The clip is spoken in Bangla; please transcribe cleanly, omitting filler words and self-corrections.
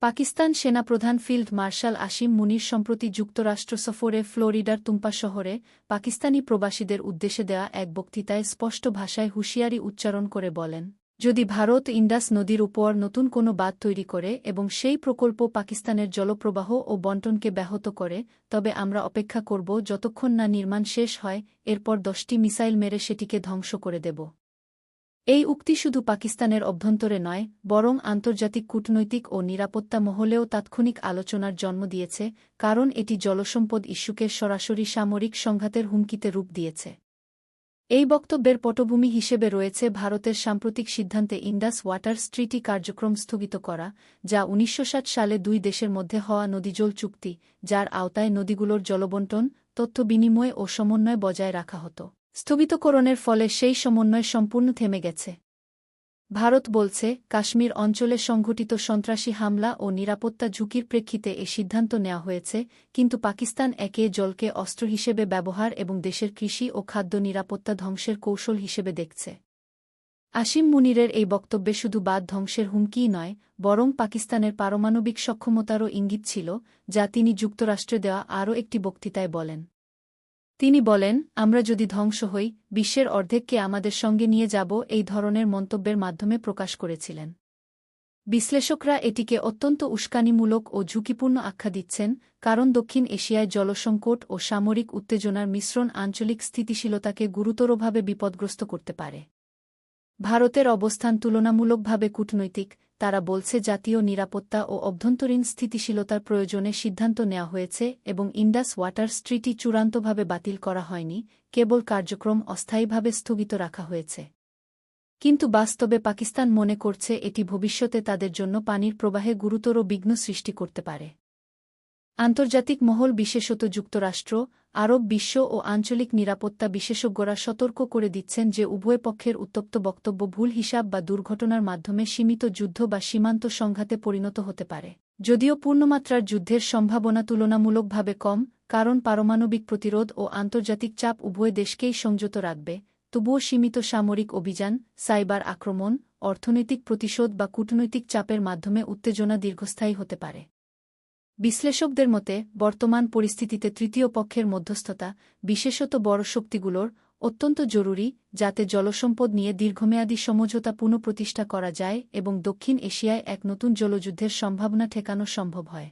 পাকিস্তান সেনাপ্রধান ফিল্ড মার্শাল আসিম মুনির সম্প্রতি যুক্তরাষ্ট্র সফরে ফ্লোরিডার তুম্পা শহরে পাকিস্তানি প্রবাসীদের উদ্দেশ্যে দেওয়া এক বক্তৃতায় স্পষ্ট ভাষায় হুঁশিয়ারি উচ্চারণ করে বলেন, যদি ভারত ইন্ডাস নদীর উপর নতুন কোনো বাঁধ তৈরি করে এবং সেই প্রকল্প পাকিস্তানের জলপ্রবাহ ও বণ্টনকে ব্যাহত করে, তবে আমরা অপেক্ষা করব যতক্ষণ না নির্মাণ শেষ হয়, এরপর 10টি মিসাইল মেরে সেটিকে ধ্বংস করে দেব। এই উক্তি শুধু পাকিস্তানের অভ্যন্তরে নয়, বরং আন্তর্জাতিক কূটনৈতিক ও নিরাপত্তা মহলেও তাৎক্ষণিক আলোচনার জন্ম দিয়েছে, কারণ এটি জলসম্পদ ইস্যুকে সরাসরি সামরিক সংঘাতের হুমকিতে রূপ দিয়েছে। এই বক্তব্যের পটভূমি হিসেবে রয়েছে ভারতের সাম্প্রতিক সিদ্ধান্তে ইন্ডাস ওয়াটার ট্রিটি কার্যক্রম স্থগিত করা, যা 1960 সালে দুই দেশের মধ্যে হওয়া নদীজল চুক্তি, যার আওতায় নদীগুলোর জলবণ্টন, তথ্য বিনিময় ও সমন্বয় বজায় রাখা হতো। স্থগিতকরণের ফলে সেই সমন্বয় সম্পূর্ণ থেমে গেছে। ভারত বলছে, কাশ্মীর অঞ্চলে সংঘটিত সন্ত্রাসী হামলা ও নিরাপত্তা ঝুঁকির প্রেক্ষিতে এ সিদ্ধান্ত নেওয়া হয়েছে, কিন্তু পাকিস্তান একে জলকে অস্ত্র হিসেবে ব্যবহার এবং দেশের কৃষি ও খাদ্য নিরাপত্তা ধ্বংসের কৌশল হিসেবে দেখছে। আসিম মুনিরের এই বক্তব্যে শুধু বাঁধ ধ্বংসের হুমকিই নয়, বরং পাকিস্তানের পারমাণবিক সক্ষমতারও ইঙ্গিত ছিল, যা তিনি যুক্তরাষ্ট্রে দেওয়া আরও একটি বক্তৃতায় বলেন। তিনি বলেন, আমরা যদি ধ্বংস হই, বিশ্বের অর্ধেককে আমাদের সঙ্গে নিয়ে যাব, এই ধরনের মন্তব্যের মাধ্যমে প্রকাশ করেছিলেন। বিশ্লেষকরা এটিকে অত্যন্ত উস্কানিমূলক ও ঝুঁকিপূর্ণ আখ্যা দিচ্ছেন, কারণ দক্ষিণ এশিয়ায় জলসংকট ও সামরিক উত্তেজনার মিশ্রণ আঞ্চলিক স্থিতিশীলতাকে গুরুতরভাবে বিপদগ্রস্ত করতে পারে। ভারতের অবস্থান তুলনামূলকভাবে কূটনৈতিক, তারা বলছে জাতীয় নিরাপত্তা ও অভ্যন্তরীণ স্থিতিশীলতার প্রয়োজনে সিদ্ধান্ত নেওয়া হয়েছে এবং ইন্ডাস ওয়াটার ট্রিটি চূড়ান্তভাবে বাতিল করা হয়নি, কেবল কার্যক্রম অস্থায়ীভাবে স্থগিত রাখা হয়েছে। কিন্তু বাস্তবে পাকিস্তান মনে করছে এটি ভবিষ্যতে তাদের জন্য পানির প্রবাহে গুরুতর বিঘ্ন সৃষ্টি করতে পারে। আন্তর্জাতিক মহল, বিশেষত যুক্তরাষ্ট্র, আরব বিশ্ব ও আঞ্চলিক নিরাপত্তা বিশেষজ্ঞরা সতর্ক করে দিচ্ছেন যে উভয় পক্ষের উত্তপ্ত বক্তব্য ভুল হিসাব বা দুর্ঘটনার মাধ্যমে সীমিত যুদ্ধ বা সীমান্ত সংঘাতে পরিণত হতে পারে। যদিও পূর্ণমাত্রার যুদ্ধের সম্ভাবনা তুলনামূলকভাবে কম, কারণ পারমাণবিক প্রতিরোধ ও আন্তর্জাতিক চাপ উভয় দেশকেই সংযত রাখবে, তবুও সীমিত সামরিক অভিযান, সাইবার আক্রমণ, অর্থনৈতিক প্রতিশোধ বা কূটনৈতিক চাপের মাধ্যমে উত্তেজনা দীর্ঘস্থায়ী হতে পারে। বিশ্লেষকদের মতে, বর্তমান পরিস্থিতিতে তৃতীয় পক্ষের মধ্যস্থতা, বিশেষত বড় শক্তিগুলোর, অত্যন্ত জরুরি, যাতে জলসম্পদ নিয়ে দীর্ঘমেয়াদী সমঝোতা পুনঃপ্রতিষ্ঠা করা যায় এবং দক্ষিণ এশিয়ায় এক নতুন জলযুদ্ধের সম্ভাবনা ঠেকানো সম্ভব হয়।